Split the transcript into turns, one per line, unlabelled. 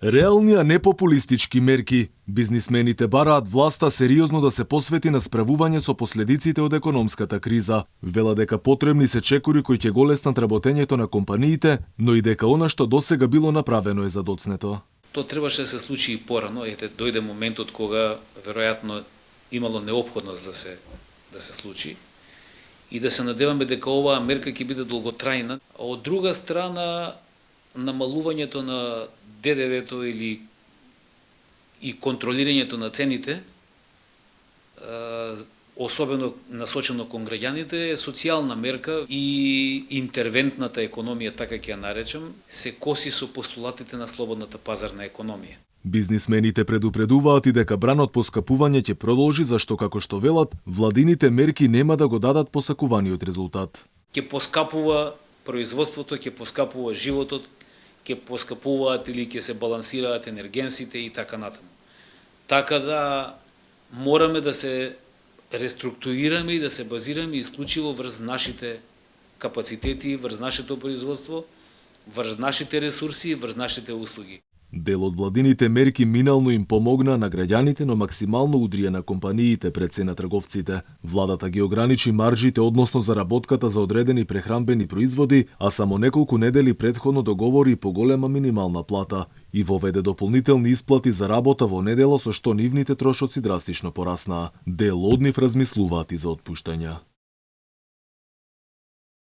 Реални, а не популистички мерки. Бизнисмените бараат власта сериозно да се посвети на справување со последиците од економската криза. Вела дека потребни се чекори кои ќе го леснат работењето на компаниите, но и дека она што досега било направено е задоцнето.
Тоа требаше да се случи и порано, ете дојде моментот кога веројатно имало неопходност да се случи и да се надеваме дека оваа мерка ќе биде долготрајна. А од друга страна, намалувањето на ДДВ-то и контролирањето на цените, особено насочено кон граѓаните, е социјална мерка и интервентната економија, така ќе ја наречам, се коси со постулатите на слободната пазарна економија.
Бизнисмените предупредуваат и дека бранот по скапување ќе продолжи, зашто, како што велат, владините мерки нема да го дадат посакуваниот резултат.
Ќе поскапува производството, ќе поскапува животот, ќе поскапуваат или ќе се балансираат енергенсите и така натаму. Така да мораме да се реструктурираме и да се базираме исклучиво врз нашите капацитети, врз нашето производство, врз нашите ресурси и врз нашите услуги.
Дел од владините мерки минално им помогна на граѓаните, но максимално удрија на компаниите пред се на трговците. Владата ги ограничи маржите односно заработката за одредени прехранбени производи, а само неколку недели претходно договори поголема минимална плата и воведе дополнителни исплати за работа во недела, со што нивните трошоци драстично пораснаа. Дел од нив размислуваат и за отпуштања.